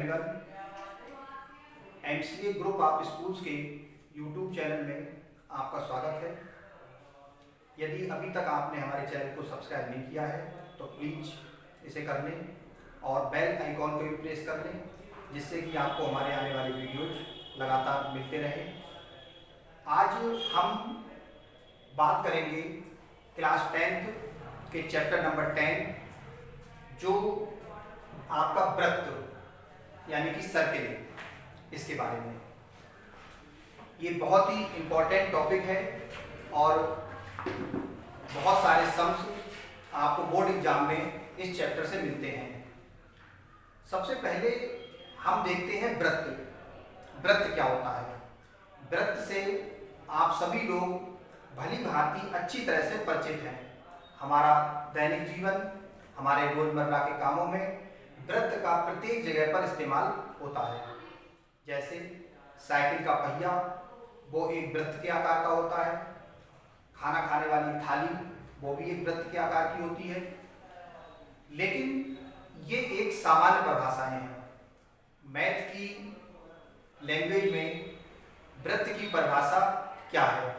अभिगम MCA group of schools के YouTube channel में आपका स्वागत है। यदि अभी तक आपने हमारे चैनल को सब्सक्राइब नहीं किया है तो प्लीज़ इसे कर लें और बेल आइकॉन को भी प्रेस कर लें, जिससे कि आपको हमारे आने वाले वीडियोज लगातार मिलते रहें। आज हम बात करेंगे क्लास 10th के चैप्टर नंबर 10 जो आपका वृत्त यानी कि सर्किल, इसके बारे में। ये बहुत ही इम्पोर्टेंट टॉपिक है और बहुत सारे सम्स आपको बोर्ड एग्जाम में इस चैप्टर से मिलते हैं। सबसे पहले हम देखते हैं वृत्त। वृत्त क्या होता है? वृत्त से आप सभी लोग भली भांति अच्छी तरह से परिचित हैं। हमारा दैनिक जीवन, हमारे रोजमर्रा के कामों में वृत्त का प्रत्येक जगह पर इस्तेमाल होता है। जैसे साइकिल का पहिया, वो एक वृत्त के आकार का होता है। खाना खाने वाली थाली, वो भी एक वृत्त के आकार की होती है। लेकिन ये एक सामान्य परिभाषाएं हैं। मैथ की लैंग्वेज में वृत्त की परिभाषा क्या है?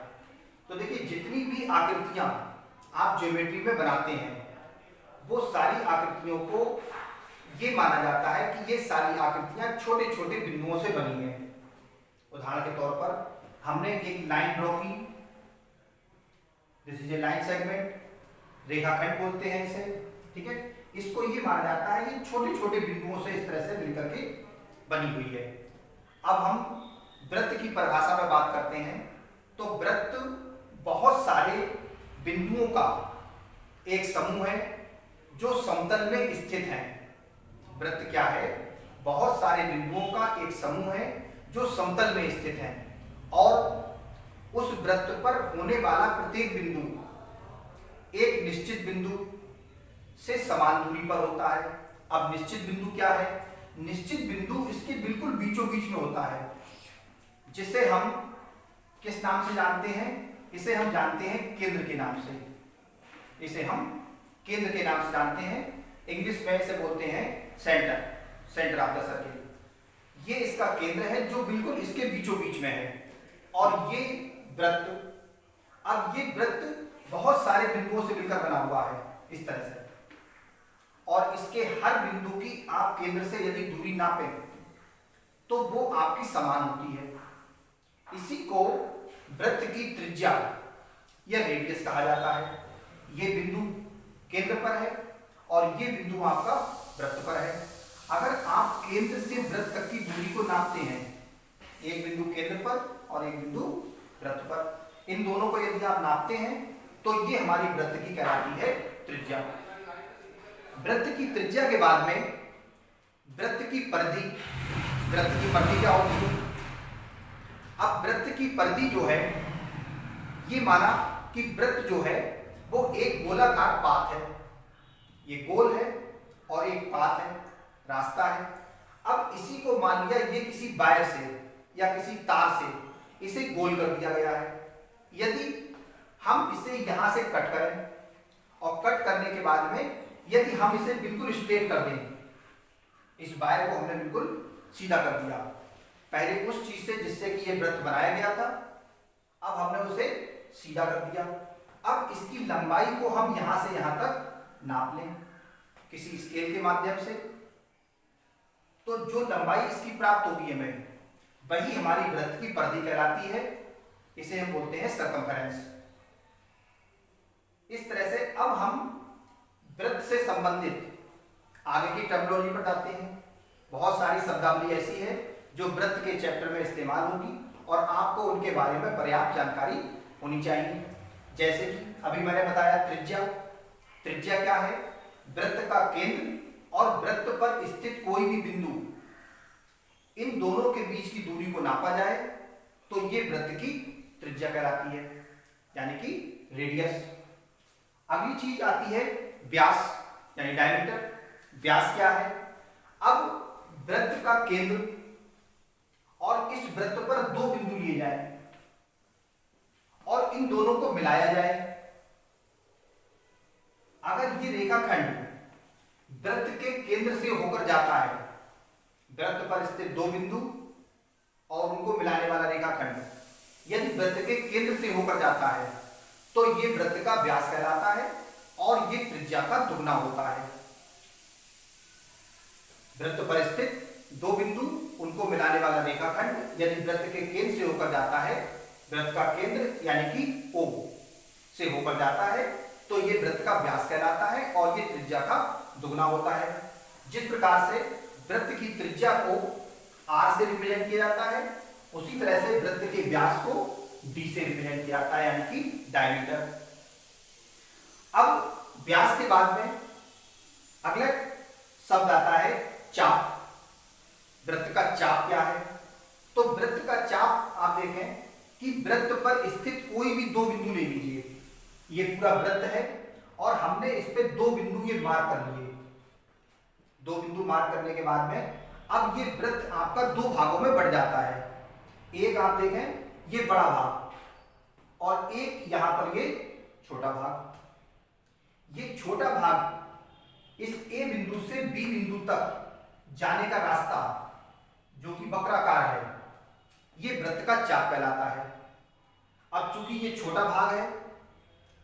तो देखिए, जितनी भी आकृतियां आप ज्योमेट्री में बनाते हैं वो सारी आकृतियों को ये माना जाता है कि ये सारी आकृतियां छोटे छोटे बिंदुओं से बनी हैं। उदाहरण के तौर पर हमने एक लाइन ड्रॉ की, this is a line segment, रेखाखंड बोलते हैं इसे, ठीक है। इसको ये माना जाता है ये छोटे छोटे बिंदुओं से इस तरह से मिलकर के बनी हुई है। अब हम वृत्त की परिभाषा में बात करते हैं तो वृत्त बहुत सारे बिंदुओं का एक समूह है जो समतल में स्थित है। वृत्त क्या है? बहुत सारे बिंदुओं का एक समूह है जो समतल में स्थित है और उस वृत्त पर होने वाला प्रत्येक बिंदु एक निश्चित बिंदु से समान दूरी पर होता है। अब निश्चित बिंदु क्या है? निश्चित बिंदु इसके बिल्कुल बीचों बीच में होता है, जिसे हम किस नाम से जानते हैं? इसे हम जानते हैं केंद्र के नाम से। इसे हम केंद्र के नाम से जानते हैं। इंग्लिश में इसे बोलते हैं centre, centre of the circle. ये इसका केंद्र है जो बिल्कुल इसके बीचों बीच में है। और ये वृत्त, अब ये वृत्त बहुत सारे बिंदुओं से मिलकर बना हुआ है इस तरह से, और इसके हर बिंदु की आप केंद्र से यदि दूरी नापें तो वो आपकी समान होती है। इसी को वृत्त की त्रिज्या या रेडियस कहा जाता है। ये बिंदु केंद्र पर है और ये बिंदु आपका वृत्त पर है। अगर आप केंद्र से वृत्त तक की दूरी को नापते हैं, एक बिंदु केंद्र पर और एक बिंदु वृत्त पर, इन दोनों को यदि आप नापते हैं तो ये हमारी वृत्त की कहलाती है त्रिज्या। वृत्त की त्रिज्या के बाद में वृत्त की परिधि। वृत्त की परिधि क्या होती है? अब वृत्त की परिधि जो है, ये माना कि वृत्त जो है वो एक गोलाकार पाथ है। ये गोल है और एक पाथ है, रास्ता है। अब इसी को मान लिया ये किसी वायर से या किसी तार से इसे गोल कर दिया गया है। यदि हम इसे यहां से कट करें और कट करने के बाद में यदि हम इसे बिल्कुल स्ट्रेट कर दें, इस वायर को हमने बिल्कुल सीधा कर दिया, पहले उस चीज से जिससे कि ये वृत्त बनाया गया था, अब हमने उसे सीधा कर दिया। अब इसकी लंबाई को हम यहां से यहां तक नाप लें किसी स्केल के माध्यम से, तो जो लंबाई इसकी प्राप्त होगी हमें, वही हमारी वृत्त की परिधि कहलाती है। इसे हम बोलते हैं सर्कमफेरेंस। इस तरह से अब हम वृत्त से संबंधित आगे की टर्मिनोलॉजी पर आते हैं। बहुत सारी शब्दावली ऐसी है जो वृत्त के चैप्टर में इस्तेमाल होगी और आपको उनके बारे में पर्याप्त जानकारी होनी चाहिए। जैसे कि अभी मैंने बताया त्रिज्या। त्रिज्या क्या है? वृत्त का केंद्र और वृत्त पर स्थित कोई भी बिंदु, इन दोनों के बीच की दूरी को नापा जाए तो ये वृत्त की त्रिज्या कहलाती है, यानी कि रेडियस। अगली चीज आती है व्यास यानी डायमीटर। व्यास क्या है? अब वृत्त का केंद्र और इस वृत्त पर दो बिंदु लिए जाए और इन दोनों को मिलाया जाए। अगर ये रेखाखंड वृत्त के केंद्र से होकर जाता है, वृत्त पर स्थित दो बिंदु और उनको मिलाने वाला रेखाखंड यदि वृत्त के केंद्र से होकर जाता है तो ये वृत्त का व्यास कहलाता है और ये त्रिज्या का दुगना होता है। वृत्त पर स्थित दो बिंदु उनको मिलाने वाला रेखाखंड यदि वृत्त के केंद्र से होकर जाता है, वृत्त का केंद्र यानी कि O से होकर जाता है, तो ये वृत्त का व्यास कहलाता है और ये त्रिज्या का दुगना होता है। जिस प्रकार से वृत्त की त्रिज्या को R से रिप्रेजेंट किया जाता है, उसी तरह से वृत्त के व्यास को D से रिप्रेजेंट किया जाता है, यानी कि डायमीटर। अब व्यास के बाद में अगला शब्द आता है चाप। वृत्त का चाप क्या है? तो वृत्त का चाप आप देखें कि वृत्त पर स्थित कोई भी दो बिंदु ले लीजिए, ये पूरा वृत्त है और हमने इस पे दो बिंदु ये मार्क कर लिए। दो बिंदु मार्क करने के बाद में अब ये वृत्त आपका दो भागों में बढ़ जाता है। एक आप देखें ये बड़ा भाग और एक यहां पर ये छोटा भाग। ये छोटा भाग इस ए बिंदु से बी बिंदु तक जाने का रास्ता जो कि वक्राकार है, ये वृत्त का चाप कहलाता है। अब चूंकि ये छोटा भाग है,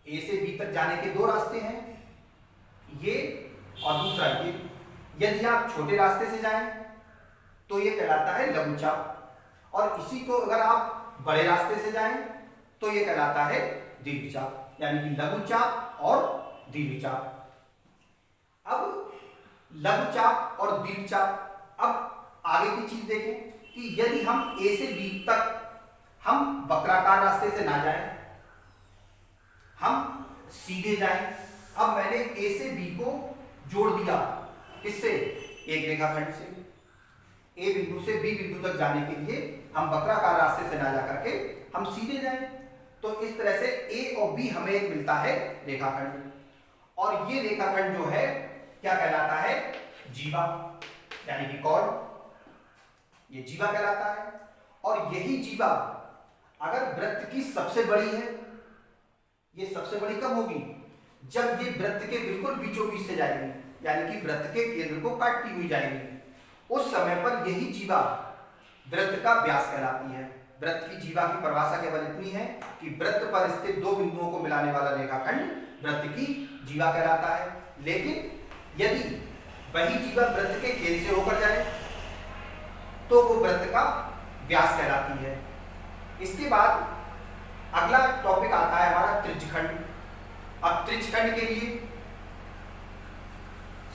ए से बी तक जाने के दो रास्ते हैं, ये और दूसरा ये। यदि आप छोटे रास्ते से जाएं तो ये कहलाता है लघु चाप और इसी को अगर आप बड़े रास्ते से जाएं तो ये कहलाता है दीर्घ चाप, यानी कि लघु चाप और दीर्घ चाप। अब लघु चाप और दीर्घ चाप, अब आगे की चीज देखें कि यदि हम ए से बी तक हम वक्राकार रास्ते से ना जाएं, हम सीधे जाएं। अब मैंने ए से बी को जोड़ दिया, किससे? एक रेखाखंड से। ए बिंदु से बी बिंदु तक जाने के लिए हम वक्राकार रास्ते से ना जाकर के हम सीधे जाएं, तो इस तरह से ए और बी हमें एक मिलता है रेखाखंड। और ये रेखाखंड जो है क्या कहलाता है? जीवा, यानी कि कॉर्ड। ये जीवा कहलाता है और यही जीवा अगर वृत्त की सबसे बड़ी है, ये सबसे बड़ी कब होगी? जब ये वृत्त के बिल्कुल बीचों बीच से जाएगी, यानी कि वृत्त के केंद्र को काटती हुई जाएगी। उस समय पर यही जीवा वृत्त का व्यास कहलाती है। वृत्त की जीवा की परिभाषा केवल इतनी है कि वृत्त पर स्थित दो बिंदुओं को मिलाने वाला रेखाखंड वृत्त की जीवा कहलाता है। लेकिन यदि वही जीवा वृत्त के केंद्र से होकर जाए तो वो वृत्त का व्यास कहलाती है। इसके बाद अगला टॉपिक आता है हमारा त्रिज्यखंड। अब त्रिज्यखंड के लिए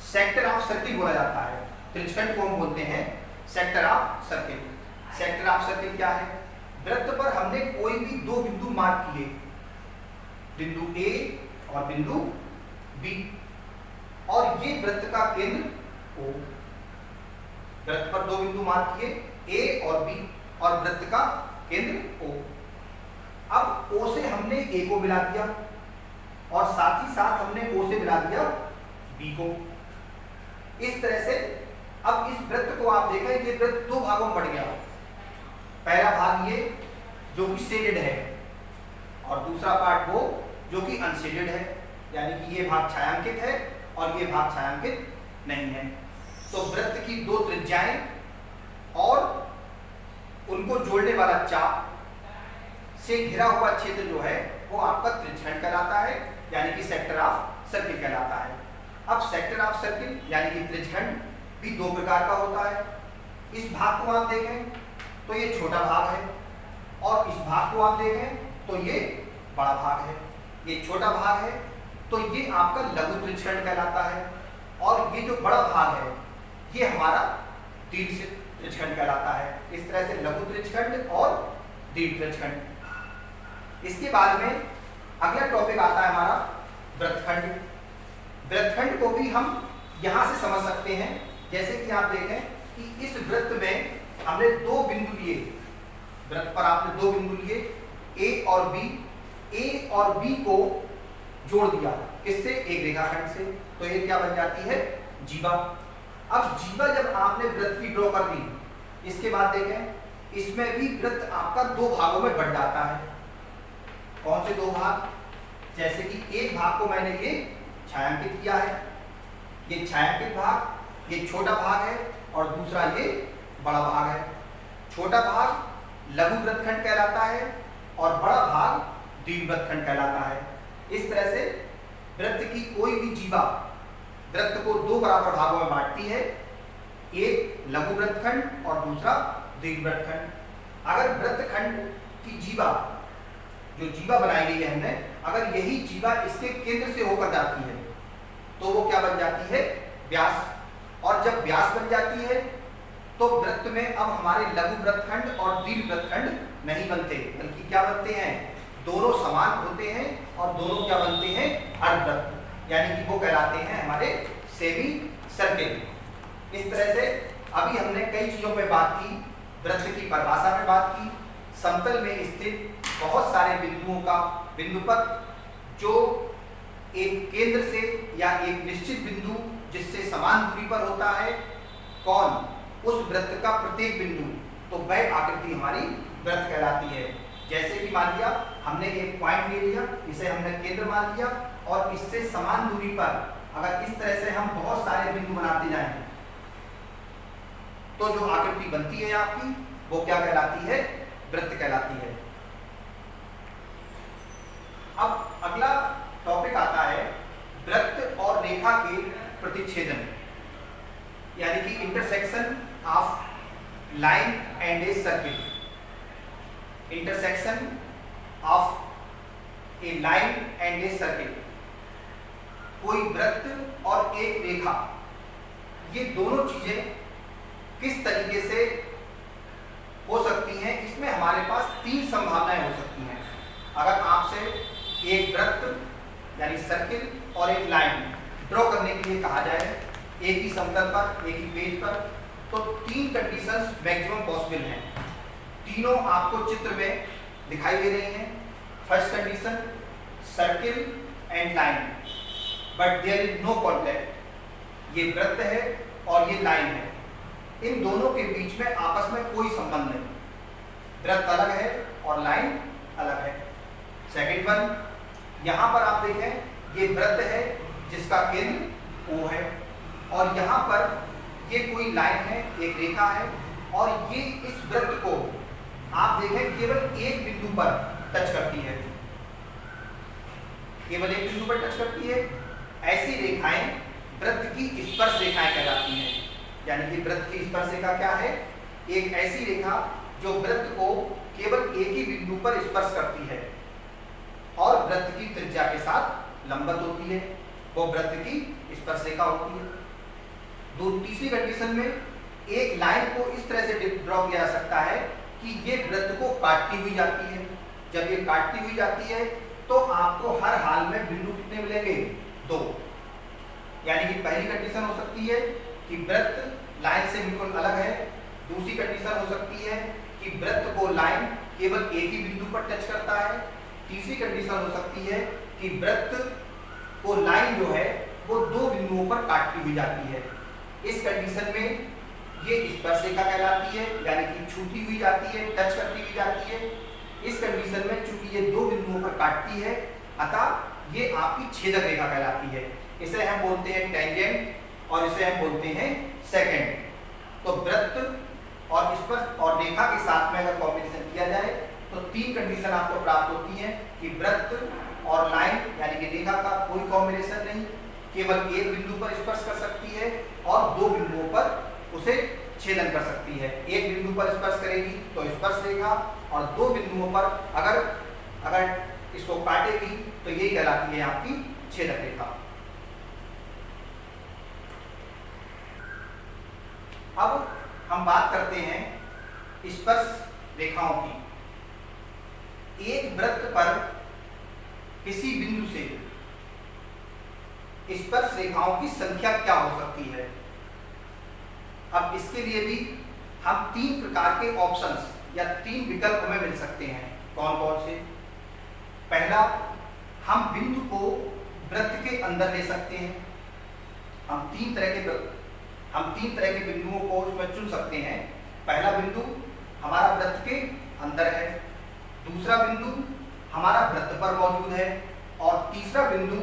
सेक्टर ऑफ सर्किल बोला जाता है। त्रिज्यखंड को हम बोलते हैं sector of circle. Sector of circle क्या है? वृत्त पर हमने कोई भी दो बिंदु मार्क किए, बिंदु ए और बिंदु बी, और ये वृत्त का केंद्र ओ। वृत्त पर दो बिंदु मार्क किए ए और बी और वृत्त का केंद्र ओ। अब ओ से हमने ए को मिला दिया और साथ ही साथ हमने ओ से मिला दिया बी को। इस तरह से अब इस वृत्त को आप देखें कि वृत्त दो भागों में बढ़ गया। पहला भाग ये जो कि शेडेड है और दूसरा पार्ट वो जो कि अनशेडेड है, यानी कि ये भाग छायांकित है और ये भाग छायांकित नहीं है। तो वृत्त की दो त्रिज्याएं और उनको जोड़ने वाला चाप से घिरा हुआ क्षेत्र जो है वो आपका त्रिज्यखंड कहलाता है, यानी कि सेक्टर ऑफ सर्किल कहलाता है। अब सेक्टर ऑफ सर्किल यानी कि त्रिज्यखंड भी दो प्रकार का होता है। इस भाग को आप देखें तो ये छोटा भाग है और इस भाग को आप देखें तो ये बड़ा भाग है। ये छोटा भाग है तो ये आपका लघु त्रिज्यखंड कहलाता है और ये जो बड़ा भाग है ये हमारा दीर्घ त्रिज्यखंड कहलाता है। इस तरह से लघु त्रिज्यखंड और दीर्घ त्रिज्यखंड। इसके बाद में अगला टॉपिक आता है हमारा वृत्तखंड। वृत्तखंड को भी हम यहां से समझ सकते हैं, जैसे कि आप देखें कि इस वृत्त में हमने दो बिंदु लिए, वृत्त पर आपने दो बिंदु लिए ए और बी। ए और बी को जोड़ दिया किससे? एक रेखाखंड से। तो ये क्या बन जाती है? जीवा। अब जीवा जब आपने वृत्त की ड्रॉ कर दी, इसके बाद देखें इसमें भी वृत्त आपका दो भागों में बढ़ जाता है। कौन से दो भाग? जैसे कि एक भाग को मैंने ये छायांकित किया है, ये छायांकित भाग, ये छोटा भाग है और दूसरा ये बड़ा भाग है। छोटा भाग लघु वृत्तखंड कहलाता है और बड़ा भाग दीर्घ वृत्तखंड कहलाता है। इस तरह से वृत्त की कोई भी जीवा वृत्त को दो बराबर भागों में बांटती है, एक लघु वृत्तखंड और दूसरा दीर्घ वृत्तखंड। अगर वृत्तखंड की जीवा, जो जीवा बनाई गई है हमने, अगर यही जीवा इसके केंद्र से होकर जाती है तो वो क्या बन जाती है? व्यास। और जब व्यास बन जाती है तो वृत्त में अब हमारे लघु वृत्तखंड और दीर्घ वृत्तखंड नहीं बनते, बल्कि क्या बनते हैं? दोनों समान होते हैं और दोनों क्या बनते हैं? अर्धवृत्त, यानी कि वो कहलाते हैं हमारे सेमी सर्किल। इस तरह से अभी हमने कई चीजों पे बात की, वृत्त की परिभाषा में बात की, समतल में स्थित बहुत सारे बिंदुओं का बिंदुपथ जो एक केंद्र से या एक निश्चित बिंदु जिससे समान दूरी पर होता है, कौन? उस वृत्त का प्रत्येक बिंदु, तो वह आकृति हमारी वृत्त कहलाती है। जैसे कि मान लिया हमने एक पॉइंट ले लिया, इसे हमने केंद्र मान लिया और इससे समान दूरी पर अगर इस तरह से हम बहुत सारे बिंदु बनाते जाएं तो जो आकृति बनती है आपकी वो क्या कहलाती है? वृत्त कहलाती है। अब अगला टॉपिक आता है वृत्त और रेखा के प्रतिच्छेदन, यानी कि intersection of line and a circle. Intersection of A line and a circle, कोई वृत्त और एक रेखा, ये दोनों चीजें किस तरीके से हो सकती हैं, इसमें हमारे पास तीन संभावनाएं हो सकती हैं। अगर आपसे एक वृत्त यानी सर्किल और एक लाइन ड्रॉ करने के लिए कहा जाए एक ही समतल पर, एक ही पेज पर, तो तीन कंडीशंस मैक्सिमम पॉसिबल हैं। तीनों आपको चित्र में दिखाई दे रही हैं। First condition, circle and line but there is no contact. ये वृत्त है और ये लाइन है, इन दोनों के बीच में आपस में कोई संबंध नहीं, वृत्त अलग है और लाइन अलग है। सेकंड वन, यहाँ पर आप देखें ये वृत्त है जिसका केंद्र O है और यहाँ पर ये कोई लाइन है, एक रेखा है और ये इस वृत्त को आप देखें केवल एक बिंदु पर टच करती है, केवल एक बिंदु पर टच करती है। ऐसी रेखाएं वृत्त की स्पर्श रेखाएं कहलाती हैं। यानी कि वृत्त की स्पर्श रेखा क्या है? एक ऐसी रेखा जो वृत्त को केवल एक ही बिंदु पर स्पर्श करती है और वृत्त की त्रिज्या के साथ लंबवत होती है, वो वृत्त की स्पर्श रेखा होती है। तीसरी कंडीशन में एक लाइन को इस तरह से ड्रॉ किया जा सकता है कि ये वृत्त को काटती हुई जाती है। जब ये काटती हुई जाती है तो आपको हर हाल में बिंदु कितने मिलेंगे? दो। यानी कि पहली कंडीशन हो सकती है कि वृत्त लाइन से बिल्कुल अलग है। दूसरी कंडीशन हो सकती है कि वृत्त को लाइन केवल एक ही बिंदु पर टच करता है। तीसरी कंडीशन हो सकती है कि वृत्त को लाइन जो है वो दो बिंदुओं पर काटती हुई जाती है। इस कंडीशन में ये स्पर्श रेखा कहलाती है, यानी कि छूती हुई जाती है, टच करती हुई जाती है। इस कंडीशन में चूंकि ये दो बिंदुओं पर काटती है, अतः ये आपकी छेदक रेखा कहलाती है। इसे हम बोलते हैं टेंजेंट और इसे हम बोलते हैं सेकेंड। तो वृत्त और स्पर्श और रेखा के साथ में अगर कॉम्बिनेशन किया जाए तो तीन कंडीशन आपको प्राप्त होती है कि वृत्त और लाइन यानी कि रेखा का कोई कॉम्बिनेशन नहीं, केवल एक बिंदु पर स्पर्श कर सकती है और दो बिंदुओं पर उसे छेदन कर सकती है। एक बिंदु पर स्पर्श करेगी तो स्पर्श रेखा और दो बिंदुओं पर अगर इसको काटेगी तो यही कहलाती है आपकी छेदक रेखा। अब हम बात करते हैं स्पर्श रेखाओं की। एक वृत्त पर किसी बिंदु से स्पर्श रेखाओं की संख्या क्या हो सकती है? अब इसके लिए भी हम तीन प्रकार के ऑप्शंस या तीन विकल्प हमें मिल सकते हैं। कौन कौन से? पहला, हम बिंदु को वृत्त के अंदर ले सकते हैं। हम तीन तरह के बिंदुओं को उसमें चुन सकते हैं। पहला बिंदु हमारा वृत्त के अंदर है, दूसरा बिंदु हमारा वृत्त पर मौजूद है और तीसरा बिंदु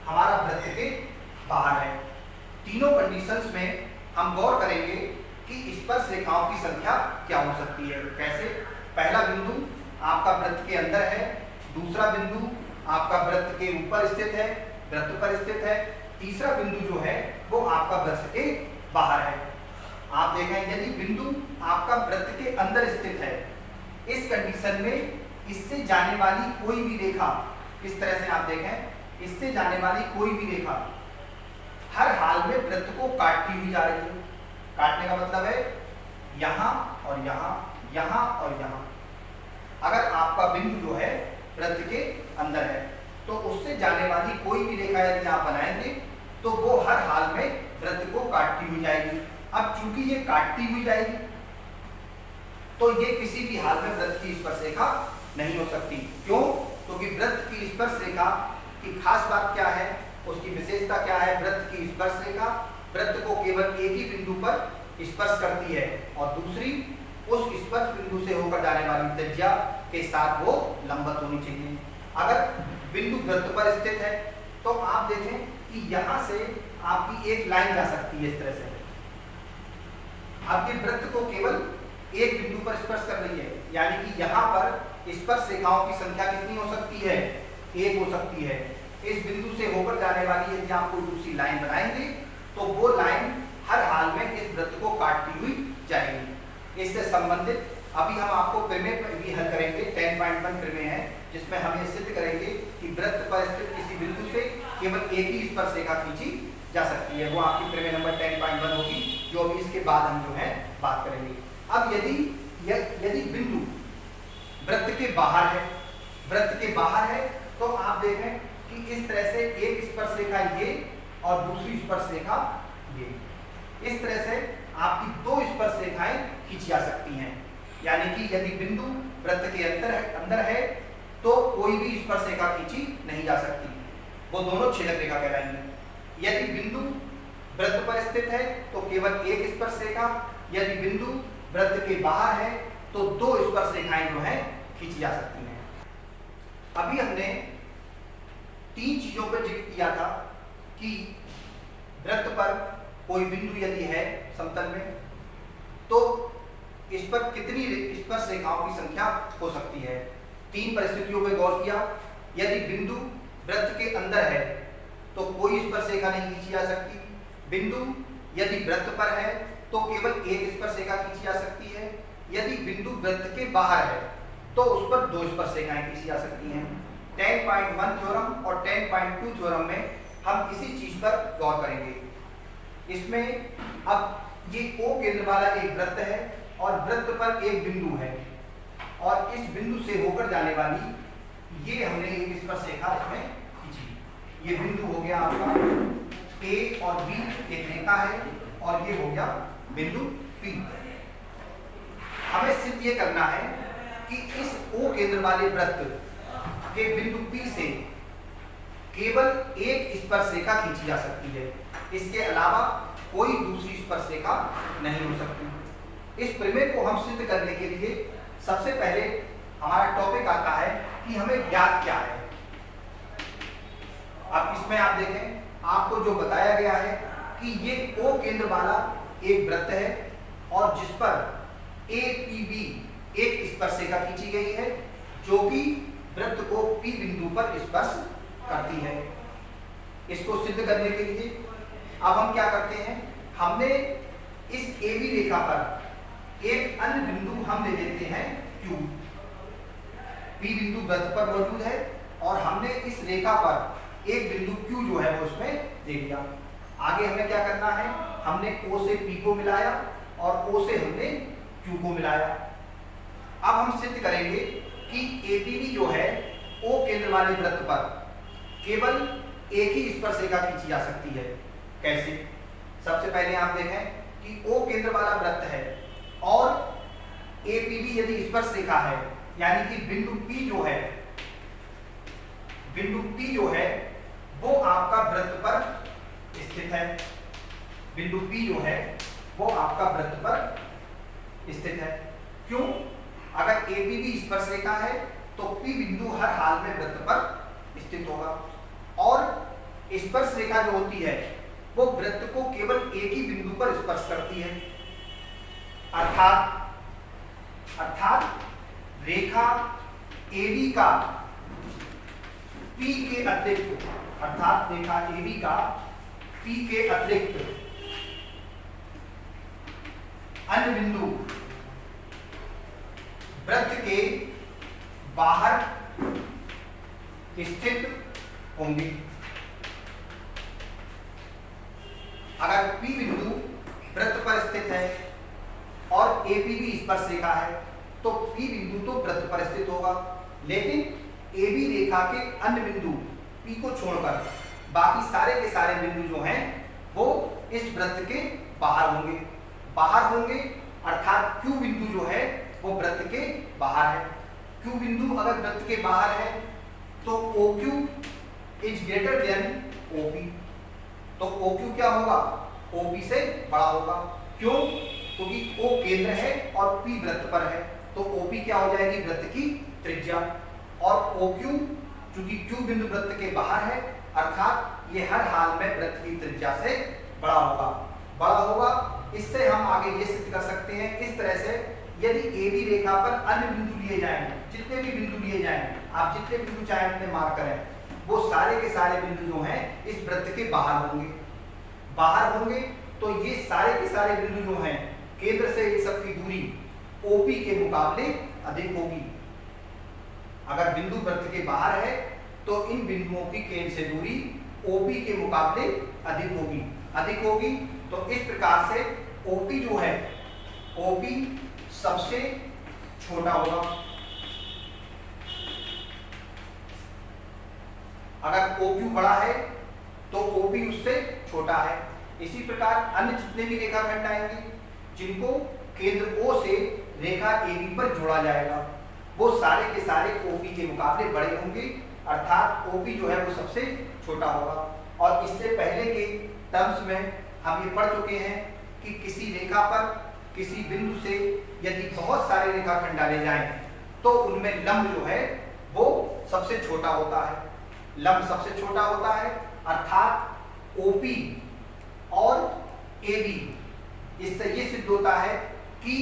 हमारा वृत्त के बाहर है। तीनों कंडीशंस में हम गौर करेंगे कि स्पर्श रेखाओं की संख्या क्या हो सकती है। कैसे? पहला बिंदु आपका वृत्त के अंदर है, दूसरा बिंदु आपका वृत्त के ऊपर स्थित है, वृत्त पर स्थित है, तीसरा बिंदु जो है वो आपका वृत्त के बाहर है। आप देखें यदि बिंदु आपका वृत्त के अंदर स्थित है, इस कंडीशन में इससे जाने वाली कोई भी रेखा, इस तरह से आप देखें, इससे जाने वाली कोई भी रेखा हर हाल में वृत्त को काटती हुई जा रही है। काटने का मतलब है यहां और यहां, यहां और यहां। अगर आपका बिंदु जो है वृत्त के अंदर है तो उससे जाने वाली कोई भी रेखा यदि आप बनाएंगे तो वो हर हाल में वृत्त को काटती हुई जाएगी। अब चूंकि ये काटती हुई जाएगी तो ये किसी भी हाल में वृत्त की स्पर्श रेखा नहीं हो सकती। क्यों? क्योंकि वृत्त की स्पर्श रेखा की खास बात क्या है, उसकी विशेषता क्या है? वृत्त की स्पर्श रेखा वृत्त को केवल एक ही बिंदु पर स्पर्श करती है और दूसरी उस स्पर्श बिंदु से होकर जाने वाली त्रिज्या के साथ वो लंबवत होनी चाहिए। अगर बिंदु वृत्त पर स्थित है तो आप देखें कि यहां से आपकी एक लाइन जा सकती है इस तरह से। आपके वृत्त को केवल एक बिंदु पर स्पर्श कर रही है, यानी कि यहाँ पर स्पर्श रेखाओं की संख्या कितनी हो सकती है? एक हो सकती है। इस बिंदु से होकर जाने वाली यदि आप कोई दूसरी लाइन बनाएंगे तो वो लाइन हर हाल में इस वृत्त को काटती हुई जाएगी। इससे संबंधित अभी हम आपको प्रमेय भी हल करेंगे, 10.1 प्रमेय है जिसमें हम ये सिद्ध करेंगे कि वृत्त पर स्थित किसी बिंदु से केवल एक ही स्पर्श रेखा खींची जा सकती है। वो आपकी प्रमेय नंबर 10.1 होगी, जो अभी इसके बाद हम जो है बात करेंगे। अब यदि बिंदु वृत्त के बाहर है, वृत्त के बाहर है तो आप देखें कि इस तरह से एक स्पर्श रेखा ये और दूसरी स्पर्श रेखा ये, इस तरह से आपकी दो स्पर्श रेखाएं खींची जा सकती हैं। यानी कि यदि बिंदु वृत्त के अंदर है तो कोई भी स्पर्श रेखा खींची नहीं जा सकती, वो दोनों छेदक रेखा कहलाएंगी। यदि बिंदु वृत्त पर स्थित है तो केवल एक स्पर्श रेखा, यदि बिंदु वृत्त के बाहर है तो दो स्पर्श रेखाएं जो है खींची जा सकती हैं। अभी हमने तीन चीजों पर जिक्र किया था कि वृत्त पर कोई बिंदु यदि है समतल में तो इस पर कितनी स्पर्श रेखाओं की संख्या हो सकती है। तीन परिस्थितियों पर गौर किया। यदि बिंदु वृत्त के अंदर है तो कोई स्पर्श रेखा नहीं खींची जा सकती। बिंदु यदि वृत्त पर है तो केवल एक स्पर्श रेखा खींची जा सकती है। यदि बिंदु वृत्त के बाहर है तो उस पर दो स्पर्श रेखाएं खींची जा सकती हैं। 10.1 थ्योरम और 10.2 थ्योरम में हम इसी चीज पर गौर करेंगे। इसमें अब ये O केंद्र वाला एक वृत्त है और वृत्त पर एक बिंदु है और इस बिंदु से होकर जाने वाली ये हमने एक स्पर्श रेखा इसमें खींची। ये बिंदु हो गया आपका A और B एक रेखा है और ये हो गया बिंदु P। हमें सिर्फ ये करना है कि इस O केंद्र वाले वृत्त के बिंदु P से केवल एक स्पर्श रेखा खींची जा सकती है, इसके अलावा कोई दूसरी स्पर्श रेखा नहीं हो सकती। इस प्रमेय को हम सिद्ध करने के लिए सबसे पहले हमारा टॉपिक आता है कि हमें ज्ञात क्या है। अब इसमें आप देखें, आपको जो बताया गया है कि ये O केंद्र वाला एक वृत्त है और जिस पर APB एक स्पर्श रेखा खींची गई है जो कि वृत्त को P बिंदु पर स्पर्श करती है। इसको सिद्ध करने के लिए अब हम क्या करते हैं, हमने इस AB रेखा पर एक अन्य बिंदु हम ले लेते हैं Q। P बिंदु वृत्त पर मौजूद है और हमने इस रेखा पर एक बिंदु Q जो है वो उसमें दे दिया। आगे हमें क्या करना है, हमने O से P को मिलाया और O से हमने Q को मिलाया। अब हम सिद्ध करेंगे कि APB जो है O केंद्र वाले वृत्त पर केवल एक ही स्पर्श रेखा खींची जा सकती है। कैसे? सबसे पहले आप देखें कि O केंद्र वाला वृत्त है और APB यदि स्पर्श रेखा है, यानी कि बिंदु P जो है वो आपका वृत्त पर स्थित है। बिंदु P जो है वो आपका वृत्त पर स्थित है। क्यों? अगर APB स्पर्श रेखा है तो P बिंदु हर हाल में वृत्त पर स्थित होगा और स्पर्श रेखा जो होती है वो वृत्त को केवल एक ही बिंदु पर स्पर्श करती है। अर्थात रेखा AB का P के अतिरिक्त, अर्थात रेखा AB का P के अतिरिक्त अन्य बिंदु वृत्त के बाहर स्थित होंगे। अगर P बिंदु वृत्त पर स्थित है और AP भी स्पर्शरेखा है तो P बिंदु तो वृत्त पर स्थित होगा, लेकिन AB रेखा के अन्य बिंदु P को छोड़कर बाकी सारे के सारे बिंदु जो हैं वो इस वृत्त के बाहर होंगे। अर्थात Q बिंदु जो है वो वृत्त के बाहर है। Q बिंदु अगर वृत्त के बाहर है तो OQ is greater than OP, तो OQ क्या होगा? OP से बड़ा होगा। क्यों? क्योंकि O केंद्र है और P वृत्त पर है, तो OP क्या हो जाएगी? वृत्त की त्रिज्या। और OQ चूंकि Q बिंदु वृत्त के बाहर है अर्थात ये हर हाल में वृत्त की त्रिज्या से बड़ा होगा। इससे हम आगे ये सिद्ध कर सकते हैं इस तरह से, यदि AB रेखा पर अन्य बिंदु लिए जाएं, जितने भी बिंदु लिए जाएं, आप जितने बिंदु चाहे अपने मार्क करें, वो सारे के सारे बिंदु जो हैं इस वृत्त के बाहर होंगे। तो ये सारे के सारे बिंदु जो हैं केंद्र से इन सब की दूरी OP के मुकाबले अधिक होगी। अगर बिंदु वृत्त के बाहर है तो इन बिंदुओं की केंद्र से दूरी OP के मुकाबले अधिक होगी। तो इस प्रकार से OP जो है, OP सबसे छोटा होगा। अगर OQ बड़ा है तो OP उससे छोटा है। इसी प्रकार अन्य जितने भी रेखाखंड आएंगे जिनको केंद्र O से रेखा AB पर जोड़ा जाएगा वो सारे के सारे OP के मुकाबले बड़े होंगे, अर्थात OP जो है वो सबसे छोटा होगा। और इससे पहले के टर्म्स में हम ये पढ़ चुके हैं कि किसी रेखा पर किसी बिंदु से यदि बहुत सारे रेखाखंड डाले जाएं तो उनमें लंब जो है वो सबसे छोटा होता है। अर्थात OP और AB, इससे ये सिद्ध होता है कि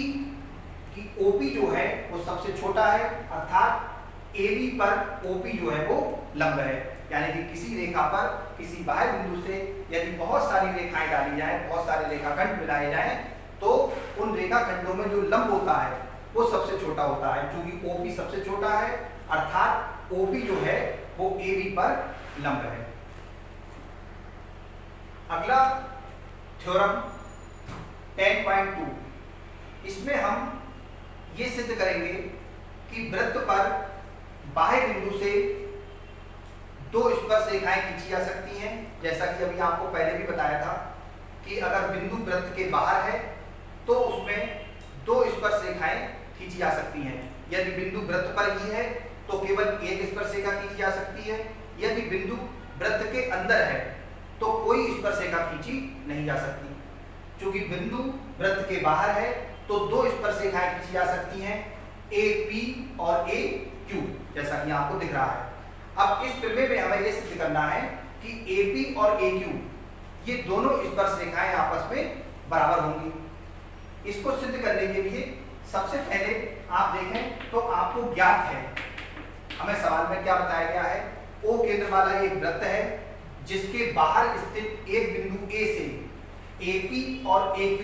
OP जो है वो सबसे छोटा है, अर्थात AB पर OP जो है वो लंब है। यानी कि किसी रेखा पर किसी बाह्य बिंदु से यदि बहुत सारी रेखाएं डाली जाएं, बहुत सारे रेखाखंड मिलाए जाएं, तो उन रेखाखंडों में जो लंब होता है वो सबसे छोटा होता है। क्योंकि OP सबसे छोटा है अर्थात OP जो है वो AB पर लंब है। अगला थ्योरम 10.2, इसमें हम ये सिद्ध करेंगे कि वृत्त पर बाह्य बिंदु से दो स्पर्शरेखाएं खींची जा सकती हैं। जैसा कि अभी आपको पहले भी बताया था कि अगर बिंदु वृत्त के बाहर है तो उसमें दो स्पर्शरेखाएं खींची जा सकती हैं। यदि बिंदु वृत्त पर ही है तो केवल एक स्पर्शरेखा खींची जा सकती है। यदि बिंदु वृत्त के अंदर है तो कोई स्पर्शरेखा खींची नहीं जा सकती। चूंकि बिंदु वृत्त के बाहर है तो दो स्पर्शरेखाएं खींची जा सकती हैं, AP और AQ, जैसा कि आपको दिख रहा है। अब इस प्रमेय में हमें यह सिद्ध करना है कि AP और AQ ये दोनों स्पर्शरेखाएं आपस में बराबर होंगी। इसको सिद्ध करने के लिए सबसे पहले आप देखें तो आपको ज्ञात है, हमें सवाल में क्या बताया गया है, O केंद्र वाला एक वृत्त है जिसके बाहर स्थित एक बिंदु A से AP और AQ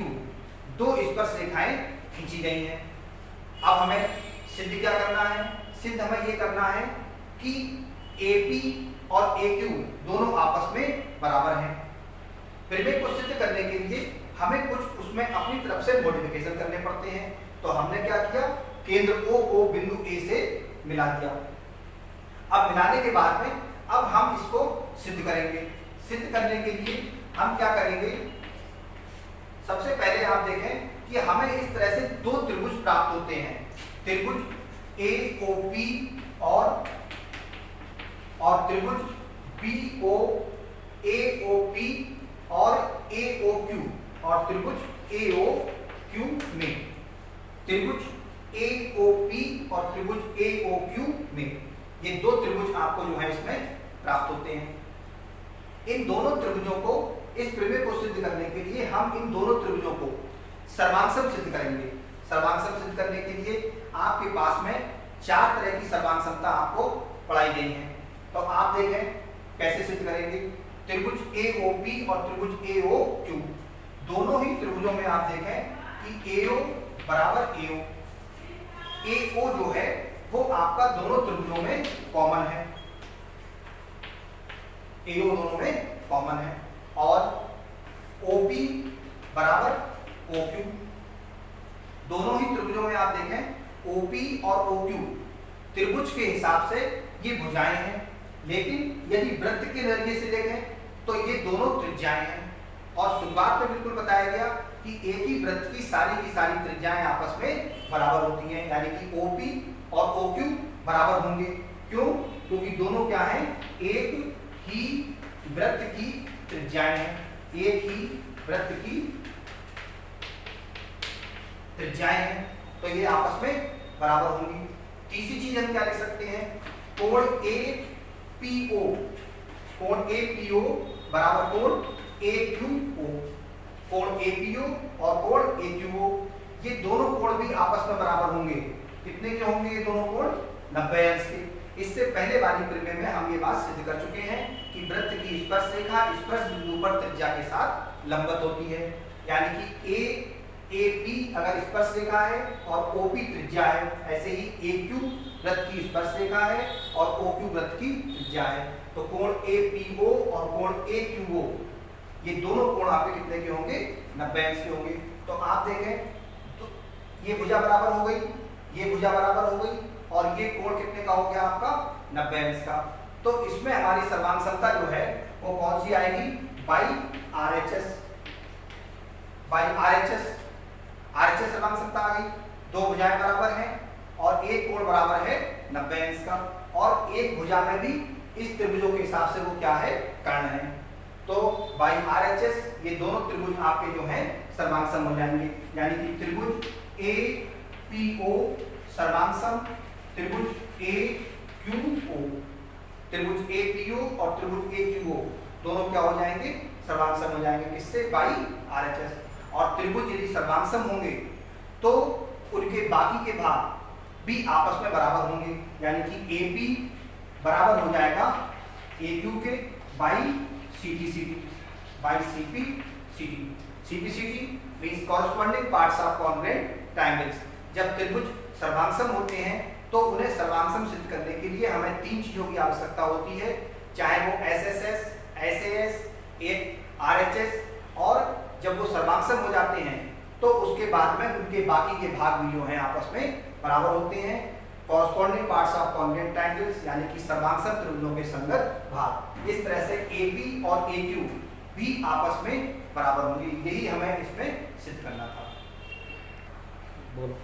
दो स्पर्शरेखाएं खींची गई हैं। अब हमें सिद्ध क्या करना है? सिद्ध हमें ये करना है कि AP और AQ दोनों आपस में बराबर हैं। प्रमेय को सिद्ध करने के लिए हमें कुछ उसमें अपनी तरफ से मॉडिफिकेशन करने पड़ते हैं। तो हमने क्या किया, केंद्र O को बिंदु A से मिला दिया। अब मिलाने के बाद में अब हम इसको सिद्ध करेंगे। सिद्ध करने के लिए हम क्या करेंगे, सबसे पहले आप देखें कि हमें इस तरह से दो त्रिभुज प्राप्त होते हैं, त्रिभुज AOP और त्रिभुज BOAOP और AOQ और त्रिभुज AOQ में, त्रिभुज AOP और त्रिभुज AOQ में ये दो त्रिभुज आपको जो है इसमें प्राप्त होते हैं। इन दोनों त्रिभुजों को, इस प्रमेय को सिद्ध करने के लिए हम इन दोनों त्रिभुजों को सर्वांगसम सिद्ध करेंगे। सर्वांगसम सिद्ध करने के लिए आपके पास में 4 तरह की सर्वांगसमता आपको पढ़ाई गई है। तो आप देखें कैसे सिद्ध करेंगे। त्रिभुज AOP और त्रिभुज AOQ, दोनों ही त्रिभुजों में आप देखें कि AO बराबर AO, AO जो है वो आपका दोनों त्रिभुजों में कॉमन है, AO दोनों में कॉमन है। और OP बराबर OQ, दोनों ही त्रिभुजों में आप देखें OP और OQ त्रिभुज के हिसाब से ये भुजाएं हैं, लेकिन यदि वृत्त के नजरिए से देखें तो ये दोनों त्रिज्याएं हैं। और शुरुआत में बिल्कुल बताया गया कि एक ही वृत्त की सारी त्रिज्याएं आपस में बराबर होती हैं, यानी कि OP और OQ बराबर होंगे। क्यों? क्योंकि दोनों क्या हैं, एक ही वृत्त की त्रिज्याएं हैं, एक ही वृत्त की त्रिज्याएं हैं, तो ये आपस में बराबर होंगी। तीसरी चीज हम क्या लिख सकते हैं, कोण APO, कोण APO बराबर कोण AQO, कोण APO और कोण AQO, ये दोनों कोण भी आपस में बराबर होंगे। कितने के होंगे ये दोनों कोण? 90 अंश के। इससे पहले वाली परिमेय में हम ये बात सिद्ध कर चुके हैं कि वृत्त की स्पर्श रेखा स्पर्श बिंदु पर त्रिज्या के साथ लंबवत होती है, यानी कि AAP अगर स्पर्श रेखा है और OP त्रिज्या है, ऐसे ही AQ वृत्त की स्पर्श रेखा है और OQ वृत्त की त्रिज्या है। तो कोण APO और कोण AQO ये दोनों कोण आपके कितने के होंगे? 90 अंश के होंगे। तो आप देखें तो ये भुजा बराबर हो गई, ये भुजा बराबर हो गई, और ये कोण कितने का हो गया आपका? 90 अंश का। तो इसमें हमारी सर्वांगसमता जो है वो कौन सी आएगी? By RHS, by RHS, RHS सर्वांगसमता आ गई। दो भुजाएं बराबर हैं और एक कोण बराबर है 90 अंश का, और एक भुजा में भी इस त्रिभुजों के हिसाब से वो क्या है? कर्ण है। तो बाई RHS ये दोनों त्रिभुज आपके जो हैं सर्वांगसम हो जाएंगे, यानी कि त्रिभुज APO सर्वांगसम, त्रिभुज AQO, त्रिभुज APO और त्रिभुज AQO दोनों क्या हो जाएंगे? सर्वांगसम हो जाएंगे। किससे? By RHS। और त्रिभुज यदि सर्वांगसम होंगे तो उनके बाकी के भाग भी आपस में बराबर होंगे, यानी कि AP बराबर हो जाएगा AQ के by CPCD, by CPCD। CPCD means corresponding parts of congruent triangles. जब त्रिभुज सर्वांगसम होते हैं तो उन्हें सर्वांगसम सिद्ध करने के लिए हमें 3 चीजों की आवश्यकता होती है, चाहे वो SSS, SAS, RHS, और जब वो सर्वांगसम हो जाते हैं तो उसके बाद में उनके बाकी के भाग भी जो हैं आपस में बराबर होते हैं, corresponding parts of congruent triangles, यानी कि सर्वांगसम त्रिभुजों के संगत भाग। इस तरह से AP और AQ भी आपस में बराबर होंगे। यही हमें इसमें सिद्ध करना था। बोलो।